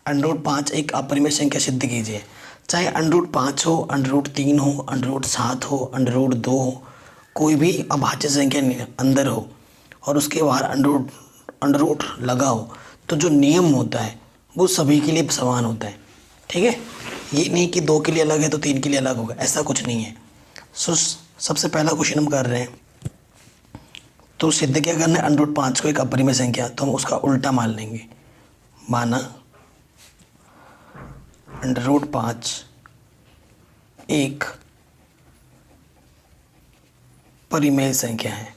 √5 एक अपरिमेय संख्या सिद्ध कीजिए। चाहे √5 हो, √3 हो, √7 हो, √2 हो, कोई भी अभाज्य संख्या अंदर हो और उसके बाहर अंडर रूट लगा हो, तो जो नियम होता है वो सभी के लिए समान होता है। ठीक है, ये नहीं कि 2 के लिए अलग है तो 3 के लिए अलग होगा, ऐसा कुछ नहीं है। सबसे पहला क्वेश्चन हम कर रहे हैं, तो सिद्ध क्या करना है, √5 को एक अपरिमेय संख्या, तो हम उसका उल्टा मान लेंगे। माना √5 एक परिमेय संख्या है।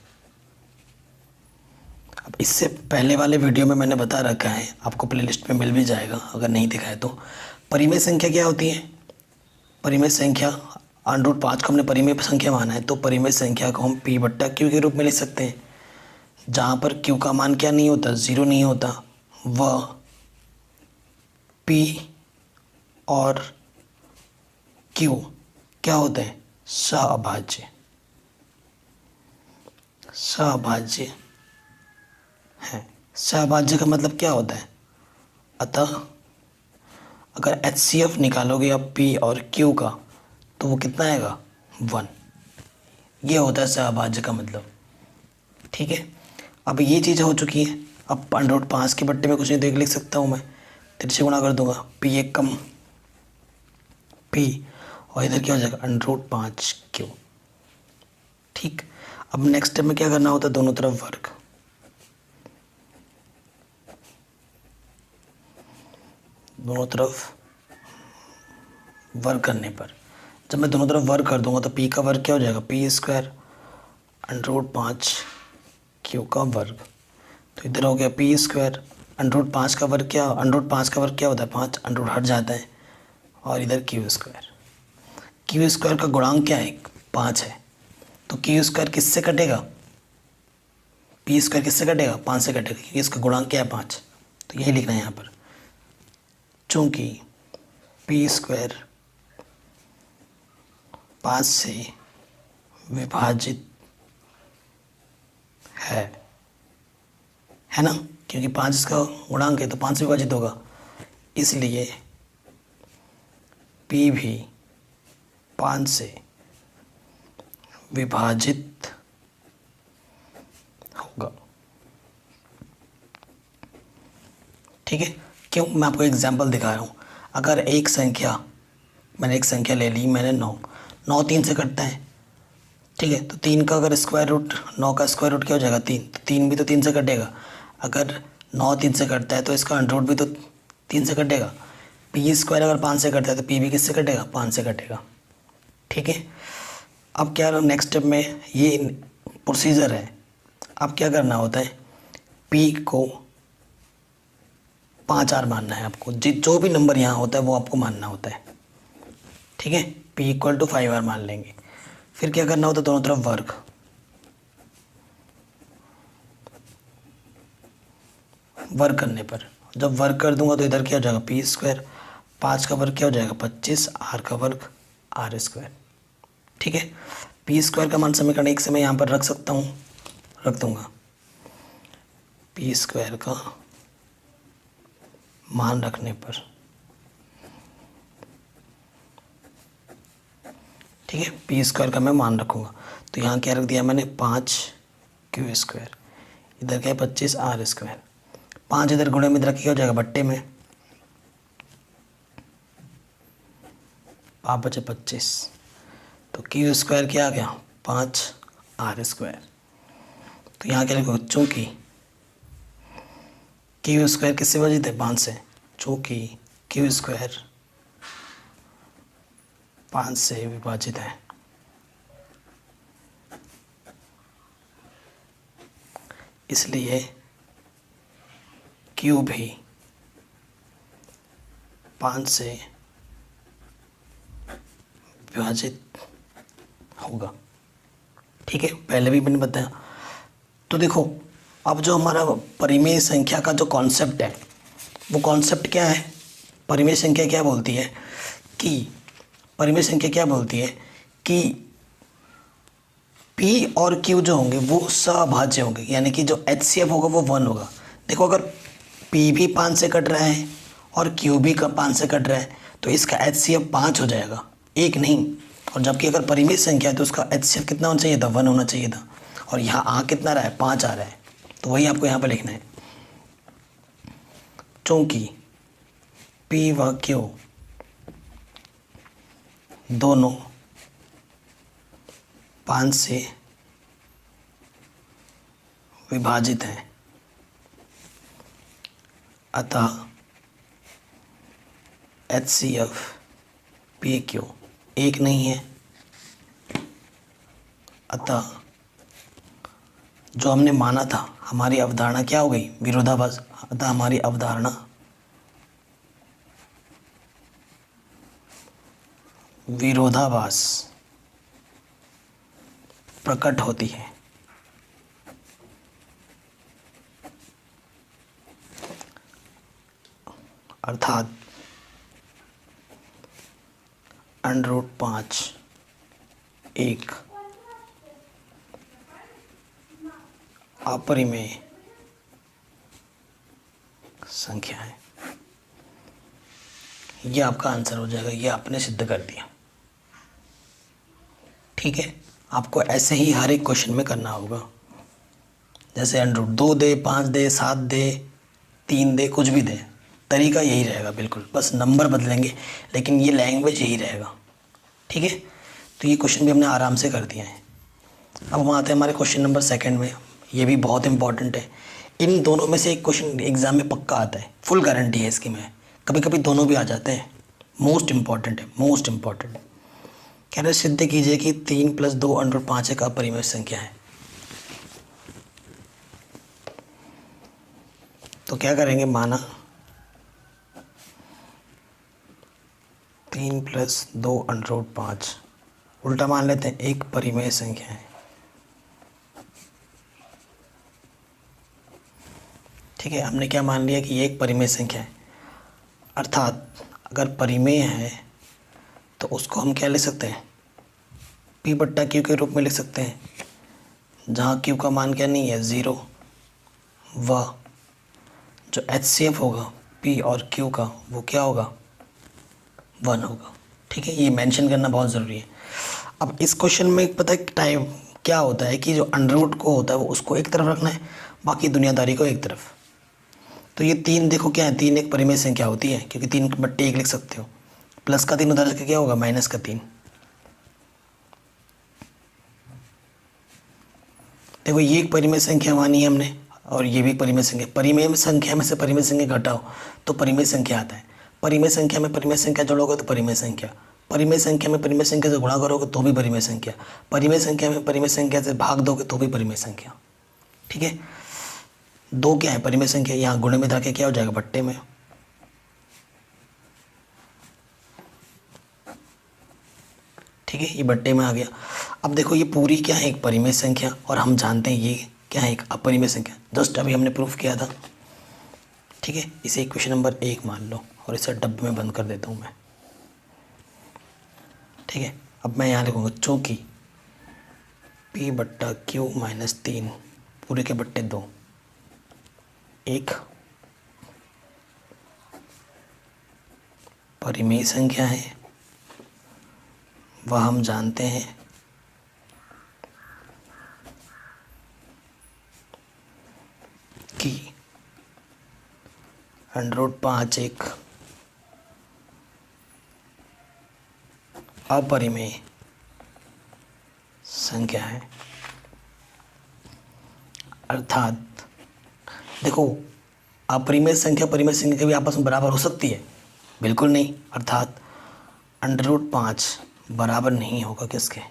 अब इससे पहले वाले वीडियो में मैंने बता रखा है, आपको प्लेलिस्ट में मिल भी जाएगा अगर नहीं दिखा है तो। परिमेय संख्या क्या होती है? परिमेय संख्या √5 को हमने परिमेय संख्या माना है, तो परिमेय संख्या को हम P/Q के रूप में लिख सकते हैं, जहाँ पर Q का मान क्या नहीं होता, 0 नहीं होता, वह P और Q क्या होता है, सहअभाज्य। सहअभाज्य है। सहअभाज्य का मतलब क्या होता है? अतः अगर HCF निकालोगे आप P और Q का, तो वो कितना आएगा, 1। ये होता है सहअभाज्य का मतलब। ठीक है, अब ये चीज़ हो चुकी है। अब √5 के बट्टे में कुछ नहीं, तो एक लिख सकता हूँ मैं, 3 से गुणा कर दूंगा, P एक कम P, और इधर क्या हो जाएगा, √5Q। ठीक, अब नेक्स्ट स्टेप में क्या करना होता है, दोनों तरफ वर्ग। दोनों तरफ वर्ग करने पर, जब मैं दोनों तरफ वर्ग कर दूंगा तो P का वर्ग क्या हो जाएगा, P² √5Q का वर्ग। तो इधर हो गया P², √5 का वर्ग क्या, √5 का वर्ग क्या होता है, 5, अंडर हट जाता है, और इधर Q²। Q² का गुणांक क्या है, 5 है, तो Q² किससे कटेगा, P² किससे कटेगा, 5 से कटेगा, क्योंकि इसका गुणांक क्या है, 5। तो यही लिखना है यहाँ पर, चूँकि P² 5 से विभाजित है ना, क्योंकि 5 इसका गुणांक है तो 5 से विभाजित होगा, इसलिए P भी 5 से विभाजित होगा। ठीक है, क्यों, मैं आपको एग्जांपल दिखा रहा हूँ। अगर मैंने एक संख्या ले ली, मैंने 9 3 से कटता है। ठीक है, तो 3 का अगर स्क्वायर रूट, 9 का स्क्वायर रूट क्या हो जाएगा, 3, तो 3 भी तो 3 से कटेगा। अगर 9 3 से कटता है तो इसका अंडर भी तो 3 से कटेगा। P² अगर 5 से कटता है तो P भी किससे कटेगा, 5 से कटेगा। ठीक है, अब क्या नेक्स्ट स्टेप में ये प्रोसीजर है। अब क्या करना होता है, P को 5 R मानना है आपको, जो भी नंबर यहाँ होता है वो आपको मानना होता है। ठीक है, P = 5R मान लेंगे। फिर क्या करना होता है, दोनों तरफ वर्ग। वर्ग करने पर जब वर्ग कर दूंगा तो इधर क्या हो जाएगा, P², 5 का वर्ग क्या हो जाएगा, 25, R का वर्ग R²। ठीक है, P² का मान समीकरण 1 से मैं यहाँ पर रख सकता हूँ, रख दूंगा। P² का मान रखने पर, ठीक है, P² का मैं मान रखूँगा, तो यहाँ क्या रख दिया मैंने, 5Q², इधर क्या है 25 R²। 5 इधर गुणे में, इधर क्या हो जाएगा, बट्टे में, 5 बचे 25, तो Q² क्या आ गया, 5R²। तो यहाँ क्या लिखो, चूँकि Q² किससे विभाजित है, 5 से, चूँकि Q² 5 से विभाजित है, इसलिए Q भी 5 से विभाजित होगा। ठीक है, पहले भी मैंने बताया। तो देखो, अब जो हमारा परिमेय संख्या का जो कॉन्सेप्ट है, वो कॉन्सेप्ट क्या है, परिमेय संख्या क्या बोलती है कि P और Q जो होंगे वो सहअभाज्य होंगे, यानी कि जो HCF होगा वो 1 होगा। देखो, अगर P भी 5 से कट रहा है और क्यू भी का 5 से कट रहा है, तो इसका HCF 5 हो जाएगा, एक नहीं। और जबकि अगर परिमेय संख्या है तो उसका HCF कितना होना चाहिए था, 1 होना चाहिए था। और यहाँ आ कितना रहा है, 5 आ रहा है, तो वही आपको यहाँ पर लिखना है। चूँकि P व Q दोनों 5 से विभाजित हैं, अतः HCF PQ एक नहीं है। अतः जो हमने माना था, हमारी अवधारणा क्या हो गई, विरोधाभास। अतः हमारी अवधारणा विरोधाभास प्रकट होती है। अर्थात √5 एक अपरिमेय संख्या है। यह आपका आंसर हो जाएगा, यह आपने सिद्ध कर दिया। ठीक है, आपको ऐसे ही हर एक क्वेश्चन में करना होगा। जैसे √2 दे, 5 दे, 7 दे, 3 दे, कुछ भी दे, तरीका यही रहेगा बिल्कुल, बस नंबर बदलेंगे, लेकिन ये लैंग्वेज यही रहेगा। ठीक है, तो ये क्वेश्चन भी हमने आराम से कर दिया है। अब हम आते हैं हमारे क्वेश्चन नंबर 2 में। ये भी बहुत इंपॉर्टेंट है। इन दोनों में से एक क्वेश्चन एग्जाम में पक्का आता है, फुल गारंटी है इसकी। मैं कभी कभी दोनों भी आ जाते हैं। मोस्ट इंपॉर्टेंट है, मोस्ट इंपॉर्टेंट। कह रहे सिद्ध कीजिए कि 3 + 2 √5 एक अपरिमेय संख्या है। तो क्या करेंगे, माना 3 + 2 √5 उल्टा मान लेते हैं, एक परिमेय संख्या है। ठीक है, हमने क्या मान लिया कि ये एक परिमेय संख्या है। अर्थात अगर परिमेय है तो उसको हम क्या लिख सकते हैं, P/Q के रूप में लिख सकते हैं, जहाँ Q का मान क्या नहीं है, 0। व जो HCF होगा P और Q का, वो क्या होगा, 1 होगा। ठीक है, ये मेंशन करना बहुत ज़रूरी है। अब इस क्वेश्चन में पता है टाइम क्या होता है कि जो अंडर को होता है वो उसको एक तरफ रखना है, बाकी दुनियादारी को एक तरफ। तो ये 3 देखो क्या है, 3 एक परिमेय संख्या होती है, क्योंकि 3/1 लिख सकते हो। प्लस का 3 उधर जाके क्या होगा, माइनस का 3। देखो ये एक परिमेय संख्या मानी है हमने, और ये भी एक परिमेय संख्या। परिमेय संख्या में से परिमेय संख्या घटाओ तो परिमेय संख्या आता है। परिमेय संख्या में परिमेय संख्या जोड़ोगे तो परिमेय संख्या। परिमेय संख्या में परिमेय संख्या से गुणा करोगे तो भी परिमेय संख्या। परिमेय संख्या में परिमेय संख्या से भाग दोगे तो भी परिमेय संख्या। ठीक है, 2 क्या है, परिमेय संख्या, यहाँ गुणे में जाके क्या हो जाएगा, बट्टे में। ठीक है, ये बट्टे में आ गया। अब देखो ये पूरी क्या है, एक परिमेय संख्या, और हम जानते हैं ये क्या है, एक अपरिमेय संख्या। जस्ट अभी हमने प्रूफ किया था। ठीक है, इसे इक्वेशन नंबर 1 मान लो, और इसे डब्बे में बंद कर देता हूँ मैं। ठीक है, अब मैं यहाँ लिखूँगा, चूँकि P/Q - 3 पूरे के बट्टे 2 एक परिमेय संख्या है, वह हम जानते हैं कि √5 एक अपरिमेय संख्या है। अर्थात देखो, अपरिमेय संख्या परिमेय संख्या कभी आपस में बराबर हो सकती है, बिल्कुल नहीं। अर्थात √5 बराबर नहीं होगा किसके,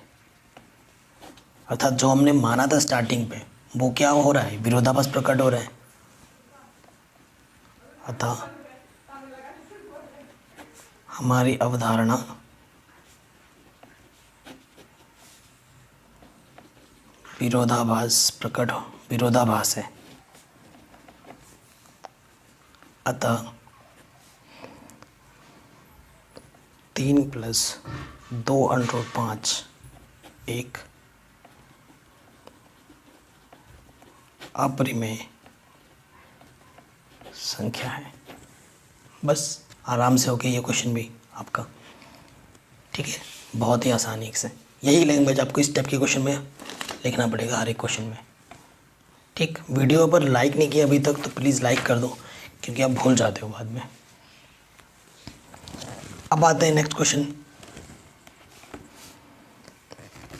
अर्थात जो हमने माना था स्टार्टिंग पे वो क्या हो रहा है, विरोधाभास प्रकट हो रहा है। अतः हमारी अवधारणा विरोधाभास है। अतः 3 + 2 √5 एक अपरिमेय संख्या है। बस आराम से हो गया ये क्वेश्चन भी आपका। ठीक है, बहुत ही आसानी से यही लैंग्वेज आपको इस टाइप के क्वेश्चन में लिखना पड़ेगा हर एक क्वेश्चन में। ठीक, वीडियो पर लाइक नहीं किया अभी तक तो प्लीज़ लाइक कर दो, क्योंकि आप भूल जाते हो बाद में। अब आते हैं नेक्स्ट क्वेश्चन।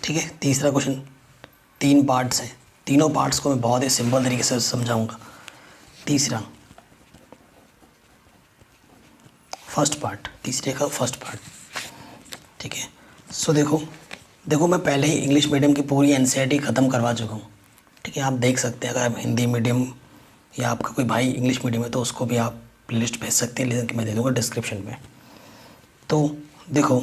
ठीक है, तीसरा क्वेश्चन 3 पार्ट्स हैं, तीनों पार्ट्स को मैं बहुत ही सिंपल तरीके से समझाऊंगा। तीसरा फर्स्ट पार्ट, तीसरे का फर्स्ट पार्ट। ठीक है, सो देखो मैं पहले ही इंग्लिश मीडियम की पूरी एनसीईआरटी ख़त्म करवा चुका हूँ। ठीक है, आप देख सकते हैं, अगर आप हिंदी मीडियम या आपका कोई भाई इंग्लिश मीडियम है तो उसको भी आप लिस्ट भेज सकते हैं, लिंक मैं दे दूँगा डिस्क्रिप्शन में। तो देखो,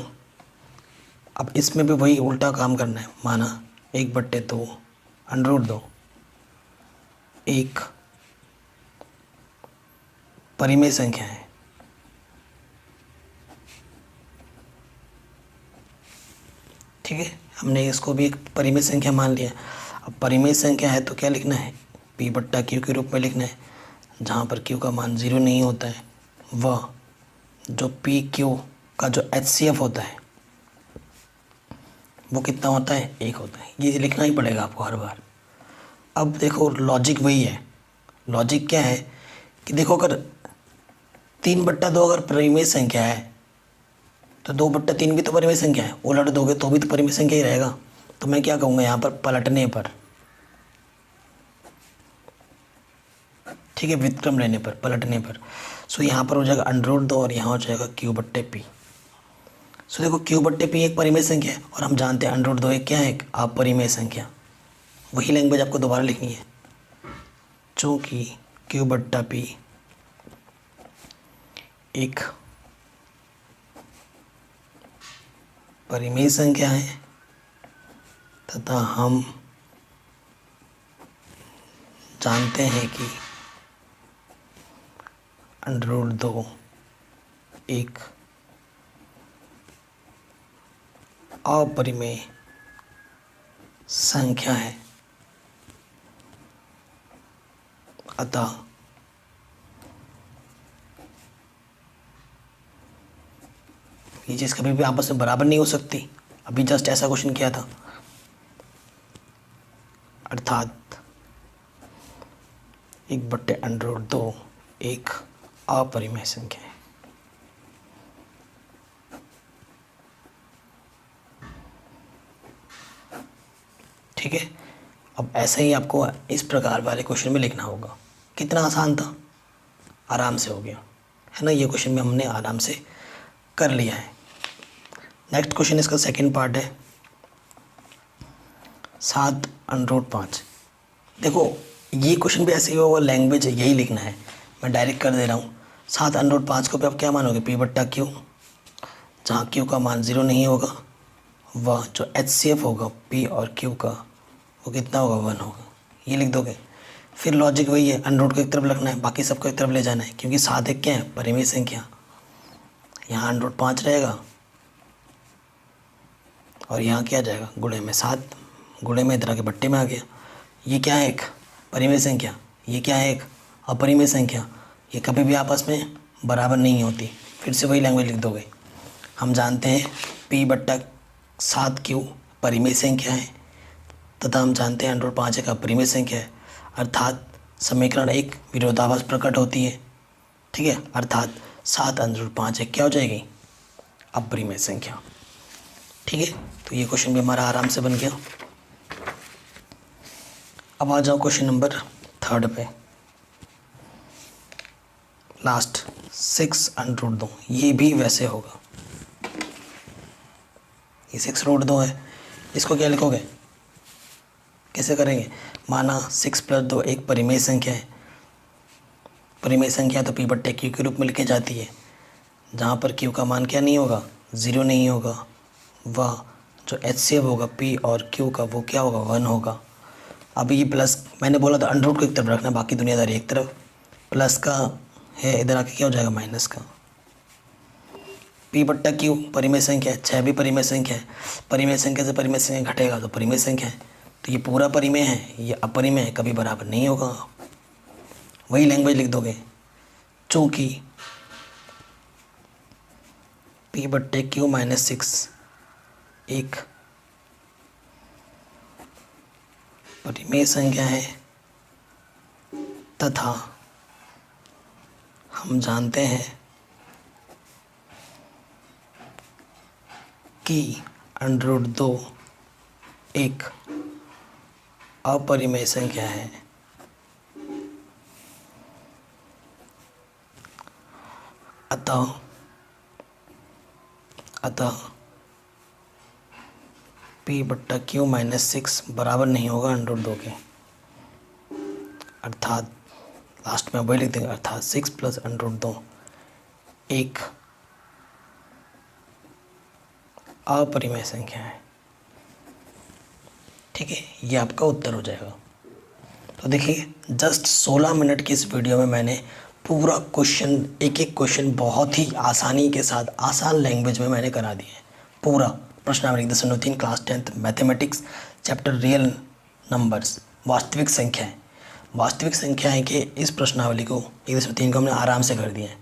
अब इसमें भी वही उल्टा काम करना है। माना 1/2 √2 एक परिमेय संख्या है। ठीक है, हमने इसको भी एक परिमेय संख्या मान लिया। अब परिमेय संख्या है तो क्या लिखना है, P/Q के रूप में लिखना है, जहाँ पर Q का मान 0 नहीं होता है। वह जो PQ का जो HCF होता है वो कितना होता है, 1 होता है। ये लिखना ही पड़ेगा आपको हर बार। अब देखो लॉजिक वही है। लॉजिक क्या है कि देखो, अगर 3/2 अगर परिमेय संख्या है तो 2/3 भी तो परिमेय संख्या है, उलट दोगे तो भी तो परिमेय संख्या ही रहेगा। तो मैं क्या कहूँगा यहाँ पर पलटने पर, ठीक है, व्युत्क्रम लेने पर, पलटने पर। सो यहाँ पर हो जाएगा √2 और यहाँ हो जाएगा Q/P। सो देखो Q/P एक परिमेय संख्या है और हम जानते हैं √2 एक क्या है, एक अपरिमेय संख्या। वही लैंग्वेज आपको दोबारा लिखनी है, चूँकि Q/P एक परिमेय संख्या है तथा हम जानते हैं कि √2 एक अपरिमेय संख्या है, अतः ये चीज़ कभी भी आपस में बराबर नहीं हो सकती। अभी जस्ट ऐसा क्वेश्चन किया था, अर्थात 1/√2 एक अपरिमेय संख्या है। ठीक है, अब ऐसे ही आपको इस प्रकार वाले क्वेश्चन में लिखना होगा। कितना आसान था, आराम से हो गया है ना। ये क्वेश्चन में हमने आराम से कर लिया है। नेक्स्ट क्वेश्चन इसका सेकंड पार्ट है 7√5। देखो ये क्वेश्चन भी ऐसे ही होगा, लैंग्वेज यही लिखना है, मैं डायरेक्ट कर दे रहा हूँ। 7√5 को भी आप क्या मानोगे, P/Q, जहाँ Q का मान 0 नहीं होगा। वह जो HCF होगा P और Q का वो कितना होगा, 1 होगा। ये लिख दोगे। फिर लॉजिक वही है, √2 को एक तरफ रखना है, बाकी सबको एक तरफ ले जाना है, क्योंकि 7 एक क्या है, परिमेय संख्या। यहाँ √5 रहेगा और यहाँ क्या आ जाएगा, गुणे में 7, गुणे में इधर आके बट्टे में आ गया। ये क्या है, एक परिमेय संख्या, ये क्या है, एक अपरिमेय संख्या। ये कभी भी आपस में बराबर नहीं होती। फिर से वही लैंग्वेज लिख दोगे। हम जानते हैं P/7Q परिमेय संख्या है तथा हम जानते हैं √5 एक अपरिमेय संख्या है, अर्थात समीकरण एक विरोधाभास प्रकट होती है। ठीक है, अर्थात 7√5 एक क्या हो जाएगी, अपरिमेय संख्या। ठीक है, तो ये क्वेश्चन भी हमारा आराम से बन गया। अब आ जाओ क्वेश्चन नंबर 3 पे, लास्ट 6√2। ये भी वैसे होगा, ये 6√2 है, इसको क्या लिखोगे, कैसे करेंगे। माना 6+2 एक परिमेय संख्या है। परिमेय संख्या तो P/Q के रूप में लिखी जाती है, जहाँ पर Q का मान क्या नहीं होगा, 0 नहीं होगा। वह जो HCF होगा P और Q का वो क्या होगा, 1 होगा। अब ये प्लस, मैंने बोला था √2 को एक तरफ रखना, बाकी दुनियादारी एक तरफ। प्लस का है, इधर आके क्या हो जाएगा, माइनस का। P/Q परिमेय संख्या है, 6 भी परिमेय संख्या है। परिमेय संख्या से परिमेय संख्या घटेगा तो परिमेय संख्या है। तो ये पूरा परिमेय है, ये अपरिमेय है, कभी बराबर नहीं होगा। वही लैंग्वेज लिख दोगे, चूँकि P बट्टे Q माइनस 6 एक परिमेय संख्या है तथा हम जानते हैं कि √2 एक अपरिमेय संख्या है। अतः P बट्टा Q माइनस 6 बराबर नहीं होगा √2 के, अर्थात लास्ट में वही लिख देंगे, अर्थात 6 प्लस √2 एक अपरिमेय संख्या है। ठीक है, ये आपका उत्तर हो जाएगा। तो देखिए, जस्ट 16 मिनट की इस वीडियो में मैंने पूरा क्वेश्चन, एक एक क्वेश्चन बहुत ही आसानी के साथ आसान लैंग्वेज में मैंने करा दिया है। पूरा प्रश्नावली 10/3 class 10th mathematics chapter real numbers, वास्तविक संख्याएं के इस प्रश्नावली को 1/3 को हमने आराम से कर दिया है।